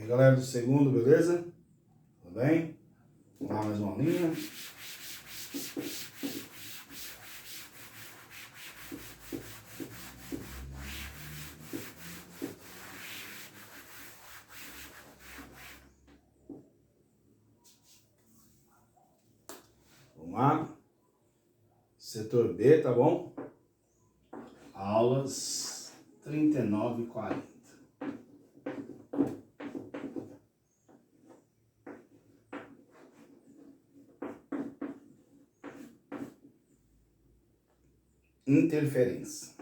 aí, galera do segundo, beleza? Tudo bem? Vamos lá, mais uma linha. Vamos lá. Setor B, tá bom? Aulas 39 e 40. Interferência.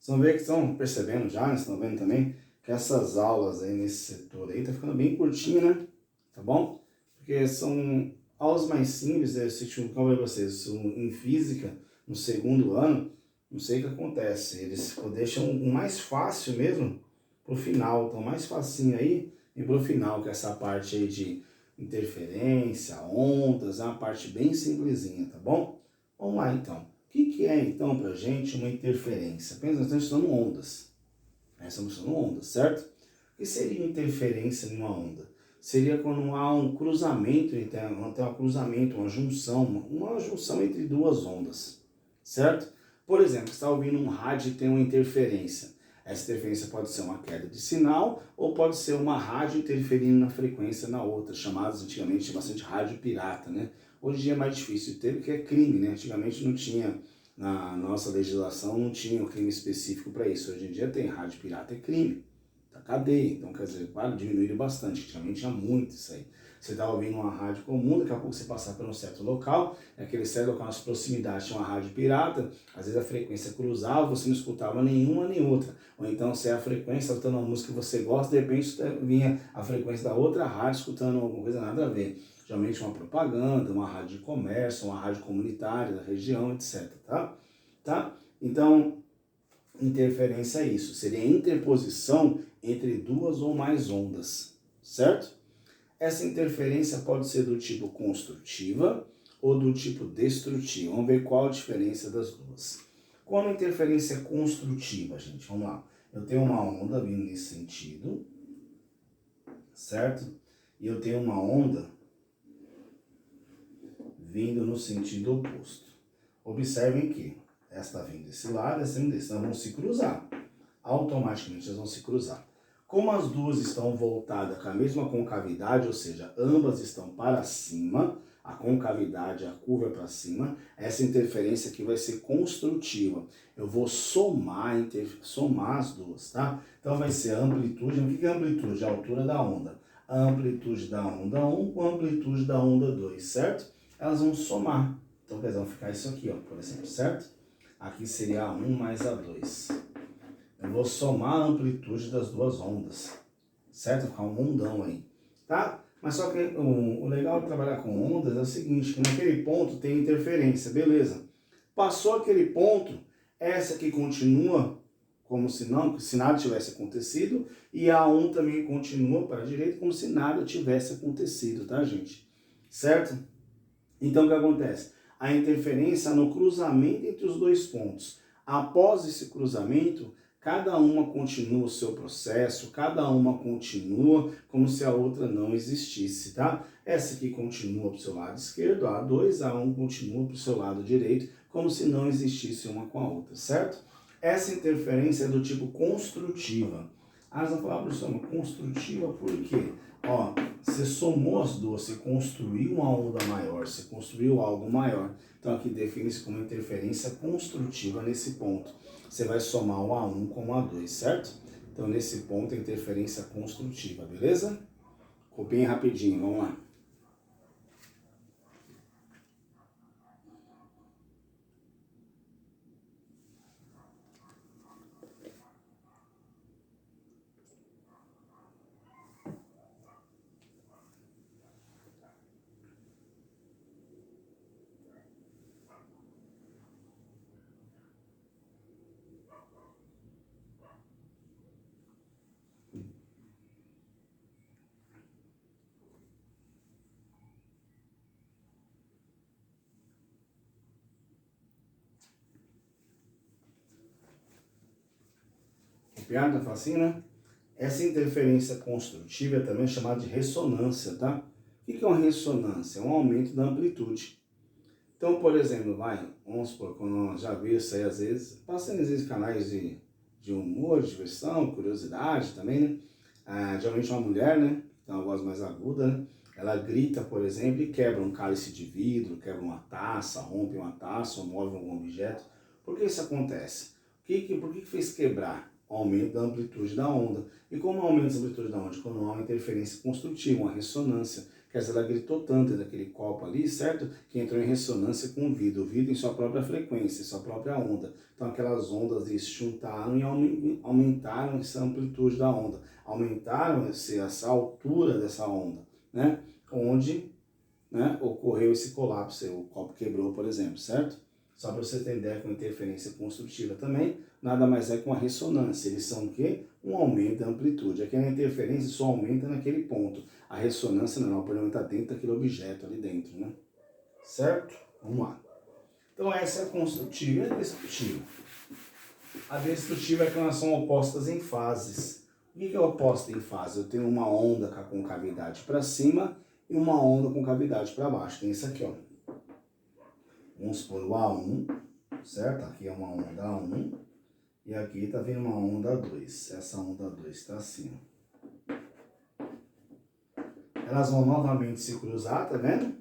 Vocês vão ver que estão percebendo já, vocês estão vendo também, que essas aulas aí nesse setor aí tá ficando bem curtinho, né? Tá bom? Porque são aulas mais simples, né? Como eu falei pra vocês, em física, no segundo ano, não sei o que acontece, eles deixam o mais fácil mesmo pro final, então mais facinho aí e pro final, que é essa parte aí de interferência, ondas, é uma parte bem simplesinha, tá bom? Vamos lá então. O que é então pra gente uma interferência? Pensa, nós estamos estudando ondas. Estamos estudando ondas, certo? O que seria interferência numa onda? Seria quando há um cruzamento, uma junção entre duas ondas, certo? Por exemplo, você está ouvindo um rádio e tem uma interferência. Essa interferência pode ser uma queda de sinal ou pode ser uma rádio interferindo na frequência na outra, chamadas antigamente bastante rádio pirata, né? Hoje em dia é mais difícil de ter porque é crime, né? Antigamente não tinha, na nossa legislação, não tinha um crime específico para isso. Hoje em dia tem, rádio pirata é crime, tá cadeia. Então, quer dizer, claro, diminuíram bastante. Antigamente tinha muito isso aí. Você tá ouvindo uma rádio comum, daqui a pouco você passar por um certo local, aquele certo local nas proximidades tinha uma rádio pirata, às vezes a frequência cruzava, você não escutava nenhuma nem outra. Ou então, se é a frequência, escutando uma música que você gosta, de repente vinha a frequência da outra rádio, escutando alguma coisa nada a ver. Geralmente uma propaganda, uma rádio de comércio, uma rádio comunitária da região, etc. Tá? Então, interferência é isso. Seria a interposição entre duas ou mais ondas, certo? Essa interferência pode ser do tipo construtiva ou do tipo destrutiva. Vamos ver qual a diferença das duas. Quando a interferência é construtiva, gente, vamos lá. Eu tenho uma onda vindo nesse sentido, certo? E eu tenho uma onda vindo no sentido oposto. Observem que esta vem desse lado, essa vem desse. Elas vão se cruzar. Automaticamente elas vão se cruzar. Como as duas estão voltadas com a mesma concavidade, ou seja, ambas estão para cima, a concavidade, a curva é para cima, essa interferência aqui vai ser construtiva. Eu vou somar as duas, tá? Então vai ser a amplitude. O que é a amplitude? A altura da onda. A amplitude da onda 1 com a amplitude da onda 2, certo? Elas vão somar. Então, quer dizer, vão ficar isso aqui, ó, por exemplo, certo? Aqui seria a 1 mais a 2. Eu vou somar a amplitude das duas ondas, certo? Vai ficar um ondão aí, tá? Mas só que o legal de trabalhar com ondas é o seguinte, que naquele ponto tem interferência, beleza. Passou aquele ponto, essa aqui continua como se nada tivesse acontecido, e a 1 também continua para a direita como se nada tivesse acontecido, tá, gente? Certo? Então, o que acontece? A interferência no cruzamento entre os dois pontos. Após esse cruzamento, cada uma continua o seu processo, cada uma continua como se a outra não existisse, tá? Essa aqui continua para o seu lado esquerdo, a 2, a 1 continua para o seu lado direito, como se não existisse uma com a outra, certo? Essa interferência é do tipo construtiva. Ah, você vai falar, professor, mas construtiva por quê? Ó, você somou as duas, você construiu uma onda maior, você construiu algo maior. Então aqui define-se como interferência construtiva nesse ponto. Você vai somar o A1 com o A2, certo? Então nesse ponto é interferência construtiva, beleza? Copiem rapidinho, vamos lá. piada, fala assim, né? Essa interferência construtiva é também chamada de ressonância, tá? O que é uma ressonância? É um aumento da amplitude. Então, por exemplo, vamos supor, quando nós já viu isso aí, às vezes, passa às vezes canais de humor, de diversão, curiosidade também, né? Geralmente uma mulher, né? Tem uma voz mais aguda, né? Ela grita, por exemplo, e quebra um cálice de vidro, quebra uma taça, rompe uma taça, ou move algum objeto. Por que isso acontece? Por que fez quebrar? O aumento da amplitude da onda. E como aumenta a amplitude da onda? Quando há uma interferência construtiva, uma ressonância. Quer dizer, ela gritou tanto daquele copo ali, certo? Que entrou em ressonância com o vidro em sua própria frequência, sua própria onda. Então aquelas ondas se juntaram e aumentaram essa amplitude da onda. Aumentaram essa altura dessa onda, né? Onde, né, ocorreu esse colapso, o copo quebrou, por exemplo, certo? Só para você ter ideia, com interferência construtiva também, nada mais é que uma ressonância. Eles são o quê? Um aumento da amplitude. Aqui a interferência só aumenta naquele ponto. A ressonância não, pode aumentar dentro daquele objeto ali dentro, né? Certo? Vamos lá. Então essa é a construtiva e a destrutiva. A destrutiva é que elas são opostas em fases. O que é oposta em fase? Eu tenho uma onda com a concavidade para cima e uma onda com cavidade para baixo. Tem isso aqui, ó. Vamos supor o A1, certo? Aqui é uma onda A1 e aqui está vindo uma onda A2. Essa onda A2 está assim, ó. Elas vão novamente se cruzar, tá vendo?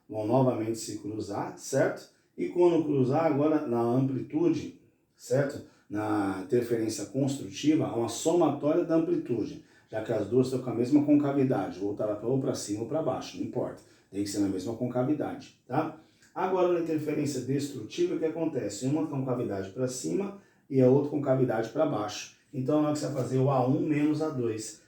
Vão novamente se cruzar, certo? E quando cruzar, agora na amplitude, certo? Na interferência construtiva, há uma somatória da amplitude, já que as duas estão com a mesma concavidade, voltar ou para cima ou para baixo, não importa. Tem que ser na mesma concavidade, tá? Agora, na interferência destrutiva, o que acontece? Uma com cavidade para cima e a outra com cavidade para baixo. Então, na hora que você vai fazer o A1 menos A2,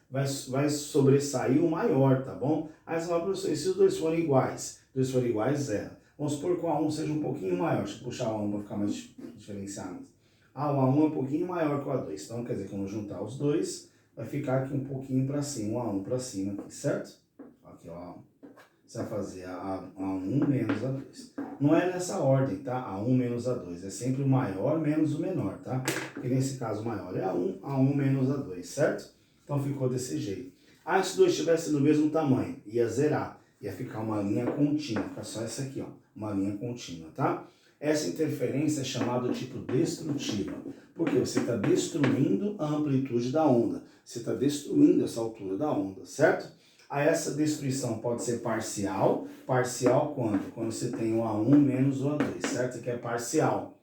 vai sobressair o maior, tá bom? Aí você fala, professor, e se os dois forem iguais? Os dois forem iguais, zero. Vamos supor que o A1 seja um pouquinho maior. Deixa eu puxar o A1 para ficar mais diferenciado. O A1 é um pouquinho maior que o A2. Então, quer dizer, quando juntar os dois, vai ficar aqui um pouquinho para cima, o A1 para cima, aqui, certo? Aqui, ó. Você vai fazer A1 menos A2. Não é nessa ordem, tá? A1 menos A2. É sempre o maior menos o menor, tá? Porque nesse caso o maior é A1 menos A2, certo? Então ficou desse jeito. Se os dois estivessem do mesmo tamanho, ia zerar. Ia ficar uma linha contínua. Fica só essa aqui, ó. Uma linha contínua, tá? Essa interferência é chamada tipo destrutiva. Porque você está destruindo a amplitude da onda. Você está destruindo essa altura da onda, certo? Essa destruição pode ser parcial. Parcial quando? Quando você tem o A1 menos o A2, certo? Que é parcial,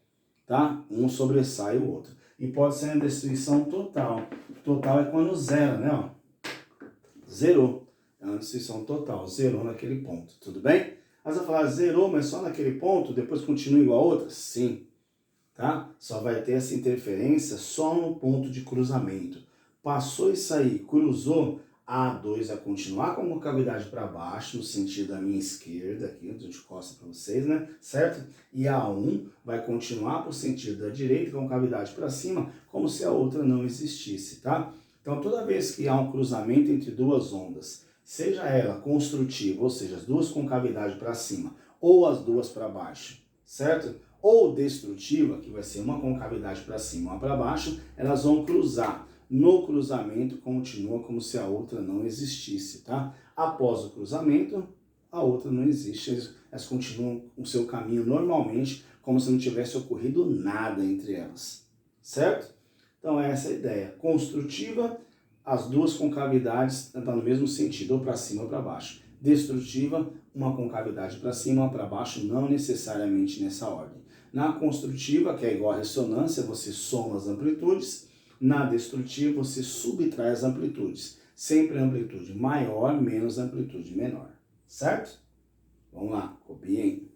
tá? Um sobressai o outro. E pode ser uma destruição total. Total é quando zera, né? Ó. Zerou. É uma destruição total. Zerou naquele ponto. Tudo bem? Mas eu falar zerou, mas só naquele ponto, depois continua igual a outra? Sim. Tá? Só vai ter essa interferência só no ponto de cruzamento. Passou isso aí, cruzou, A2 vai continuar com a cavidade para baixo, no sentido da minha esquerda, aqui, eu de costa para vocês, né? Certo? E A1 vai continuar para o sentido da direita, com cavidade para cima, como se a outra não existisse, tá? Então, toda vez que há um cruzamento entre duas ondas, seja ela construtiva, ou seja, as duas com cavidade para cima, ou as duas para baixo, certo? Ou destrutiva, que vai ser uma com cavidade para cima, uma para baixo, elas vão cruzar. No cruzamento, continua como se a outra não existisse, tá? Após o cruzamento, a outra não existe, elas continuam o seu caminho normalmente, como se não tivesse ocorrido nada entre elas, certo? Então, essa é a ideia. Construtiva, as duas concavidades estão no mesmo sentido, ou para cima ou para baixo. Destrutiva, uma concavidade para cima, uma para baixo, não necessariamente nessa ordem. Na construtiva, que é igual a ressonância, você soma as amplitudes. Na destrutiva, você subtrai as amplitudes. Sempre amplitude maior menos amplitude menor. Certo? Vamos lá, copiem.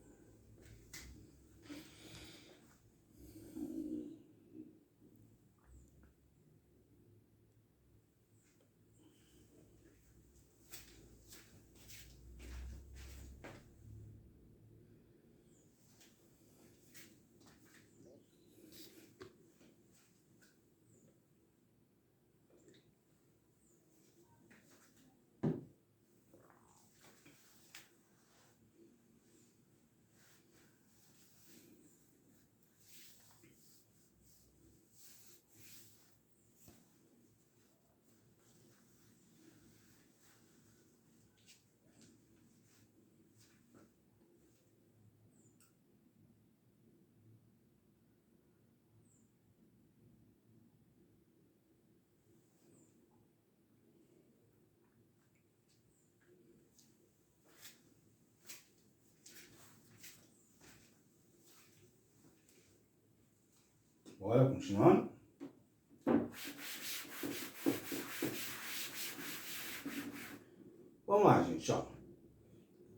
Bora, continuando. Vamos lá, gente, ó.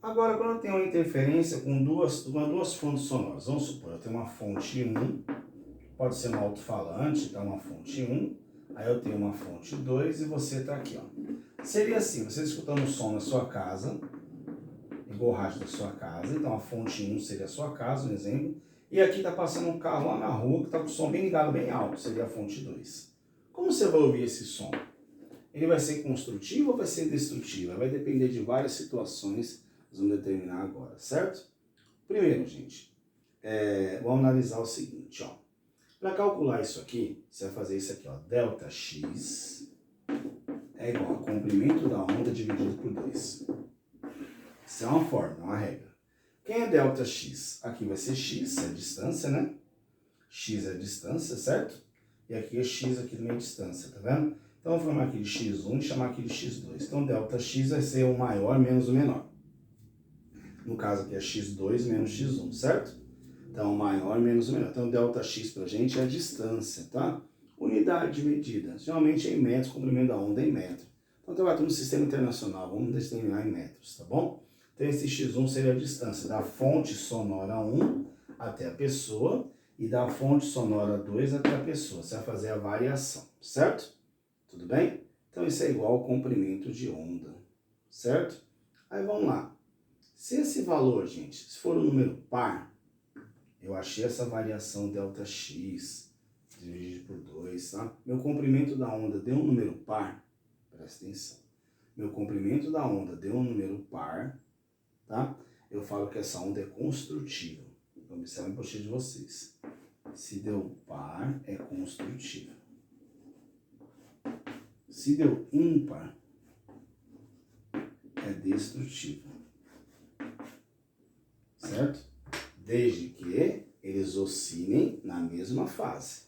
Agora, quando eu tenho uma interferência com duas fontes sonoras, vamos supor, eu tenho uma fonte 1, pode ser um alto-falante, então uma fonte 1, aí eu tenho uma fonte 2 e você tá aqui, ó. Seria assim, você escutando um som na sua casa, igual o rádio da sua casa, então a fonte 1 seria a sua casa, um exemplo, e aqui tá passando um carro lá na rua que tá com o som bem ligado, bem alto, seria a fonte 2. Como você vai ouvir esse som? Ele vai ser construtivo ou vai ser destrutivo? Vai depender de várias situações, nós vamos determinar agora, certo? Primeiro, gente, vamos analisar o seguinte, ó. Para calcular isso aqui, você vai fazer isso aqui, ó. Delta x é igual ao comprimento da onda dividido por 2. Isso é uma fórmula, uma regra. Quem é delta x? Aqui vai ser x, é a distância, né? X é a distância, certo? E aqui é x, aqui também é distância, tá vendo? Então, vou formar aqui de x1 e chamar aqui de x2. Então, delta x vai ser o maior menos o menor. No caso aqui é x2 menos x1, certo? Então, o maior menos o menor. Então, delta x pra gente é a distância, tá? Unidade de medida. Geralmente é em metros, comprimento da onda é em metro. Então, trabalhando no sistema internacional, vamos determinar em metros, tá bom? Então, esse x1 seria a distância da fonte sonora 1 até a pessoa e da fonte sonora 2 até a pessoa. Você vai fazer a variação, certo? Tudo bem? Então, isso é igual ao comprimento de onda, certo? Aí, vamos lá. Se esse valor, gente, se for um número par, eu achei essa variação Δx dividido por 2, tá? Meu comprimento da onda deu um número par, presta atenção. Meu comprimento da onda deu um número par, tá? Eu falo que essa onda é construtiva. Então, observe a postura de vocês. Se deu par, é construtiva. Se deu ímpar, é destrutivo. Certo? Desde que eles oscilem na mesma fase.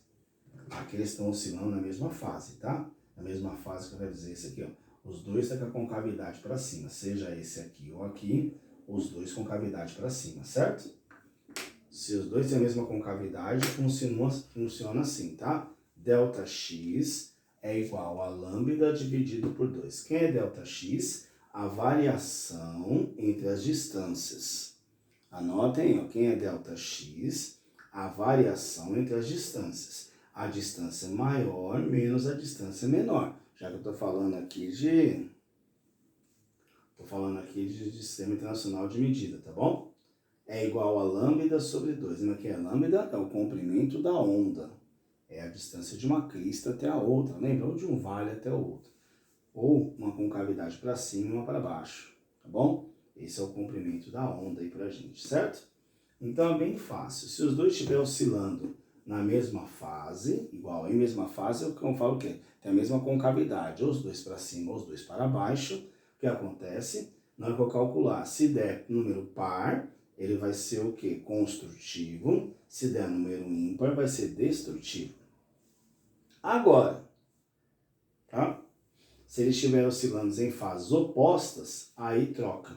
Aqui eles estão oscilando na mesma fase, tá? Na mesma fase que eu quero dizer, esse aqui, ó. Os dois estão com a concavidade para cima, seja esse aqui ou aqui, os dois com cavidade para cima, certo? Se os dois têm a mesma concavidade, funciona assim, tá? Delta x é igual a lambda dividido por 2. Quem é delta x? A variação entre as distâncias. Anotem, ó, quem é delta x? A variação entre as distâncias. A distância maior menos a distância menor. Já que eu estou falando aqui de sistema internacional de medida, tá bom? É igual a lambda sobre 2. Lembra que a lambda é o comprimento da onda. É a distância de uma crista até a outra, lembra? Ou de um vale até o outro. Ou uma concavidade para cima e uma para baixo, tá bom? Esse é o comprimento da onda aí pra gente, certo? Então é bem fácil. Se os dois estiverem oscilando na mesma fase, igual em mesma fase, eu falo o quê? Tem a mesma concavidade, ou os dois para cima ou os dois para baixo. O que acontece? Na hora que eu calcular, se der número par, ele vai ser o quê? Construtivo. Se der número ímpar, vai ser destrutivo. Agora, tá? Se eles estiverem oscilando em fases opostas, aí troca.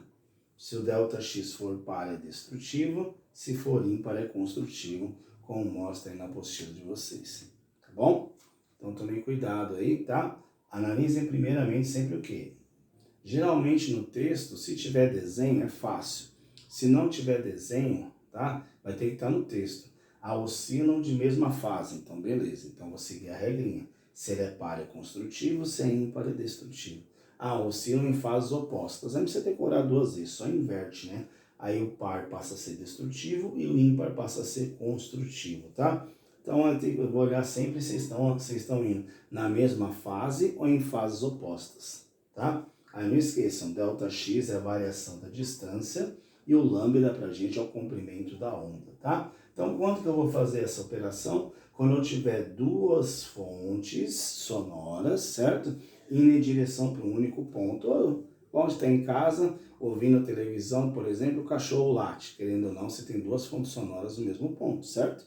Se o Δx for par, é destrutivo. Se for ímpar, é construtivo, como mostra aí na apostila de vocês. Tá bom? Então, tomem cuidado aí, tá? Analisem primeiramente sempre o quê? Geralmente no texto, se tiver desenho, é fácil. Se não tiver desenho, tá? Vai ter que estar no texto. Oscilam de mesma fase, então beleza. Então, vou seguir a regrinha. Se ele é par, é construtivo. Se é ímpar, é destrutivo. Oscilam em fases opostas. Aí não precisa decorar duas vezes, só inverte, né? Aí o par passa a ser destrutivo e o ímpar passa a ser construtivo, tá? Então eu vou olhar sempre se vocês estão indo na mesma fase ou em fases opostas, tá? Aí não esqueçam, Δx é a variação da distância e o lambda pra gente é o comprimento da onda, tá? Então quando que eu vou fazer essa operação? Quando eu tiver duas fontes sonoras, certo? Indo em direção para um único ponto. Ou, quando está em casa, ouvindo televisão, por exemplo, o cachorro late. Querendo ou não, você tem duas fontes sonoras no mesmo ponto, certo?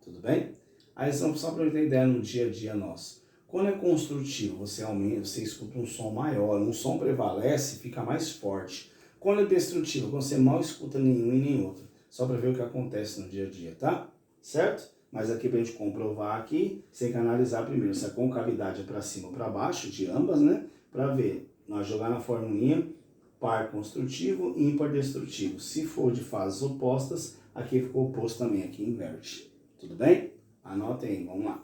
Tudo bem? Aí só para eu ter ideia no dia a dia nosso. Quando é construtivo, você aumenta, você escuta um som maior, um som prevalece, fica mais forte. Quando é destrutivo, você mal escuta nenhum e nem outro. Só para ver o que acontece no dia a dia, tá? Certo? Mas aqui para a gente comprovar aqui, você tem que analisar primeiro se a concavidade é para cima ou para baixo, de ambas, né? Para ver, nós jogar na formulinha par construtivo e ímpar destrutivo. Se for de fases opostas, aqui ficou oposto também, aqui inverte. Tudo bem? Anotem aí, vamos lá.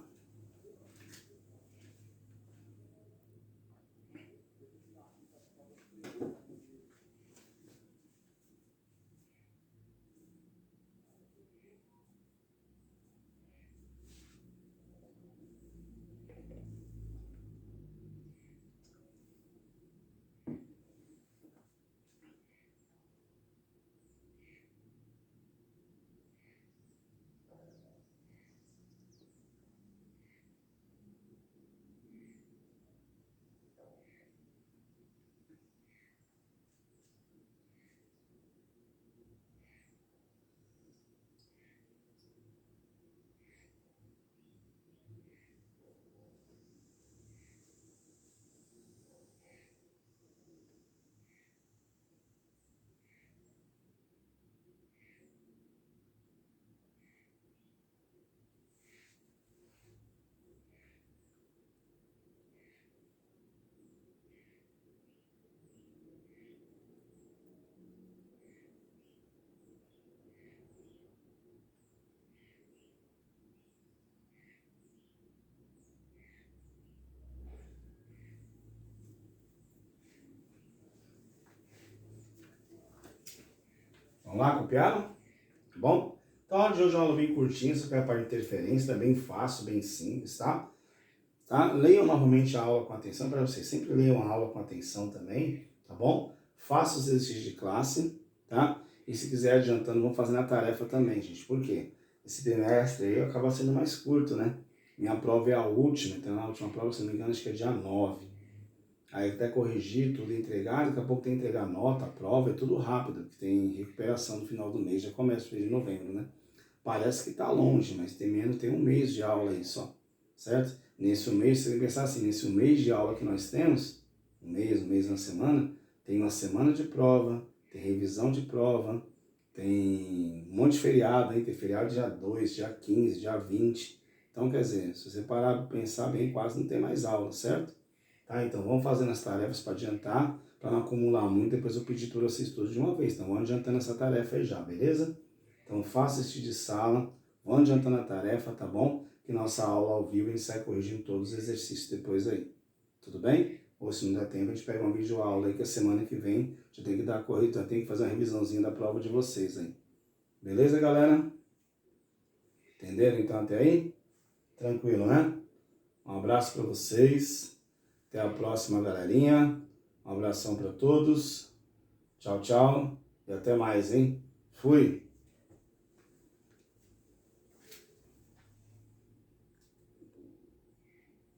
Vamos lá, copiaram? Tá bom? Então, a aula de hoje é uma aula bem curtinha, só que é a parte de interferência, é bem fácil, bem simples, tá? Leiam novamente a aula com atenção, para vocês sempre leiam a aula com atenção também, tá bom? Faça os exercícios de classe, tá? E se quiser adiantando, vamos fazer na tarefa também, gente. Por quê? Esse trimestre aí acaba sendo mais curto, né? Minha prova é a última, então a última prova, se não me engano, acho que é dia 9. Aí até corrigir tudo e entregar, daqui a pouco tem que entregar nota, prova, é tudo rápido, porque tem recuperação no final do mês, já começa o mês de novembro, né? Parece que tá longe, mas tem um mês de aula aí só, certo? Nesse mês, você tem que pensar assim, nesse mês de aula que nós temos, um mês, uma semana, tem uma semana de prova, tem revisão de prova, tem um monte de feriado, hein? Tem feriado dia 2, dia 15, dia 20. Então, quer dizer, se você parar para pensar bem, quase não tem mais aula, certo? Tá? Então, vamos fazendo as tarefas para adiantar, para não acumular muito, depois eu pedir tudo vocês todos de uma vez. Então, vamos adiantando essa tarefa aí já, beleza? Então, faça esse de sala, vão adiantando a tarefa, tá bom? Que nossa aula ao vivo a gente sai corrigindo todos os exercícios depois aí. Tudo bem? Ou se não der tempo, a gente pega uma videoaula aí que a semana que vem já tem que dar corrida, já tem que fazer uma revisãozinha da prova de vocês aí. Beleza, galera? Entenderam então até aí? Tranquilo, né? Um abraço para vocês. Até a próxima, galerinha. Um abração para todos. Tchau, tchau. E até mais, hein? Fui!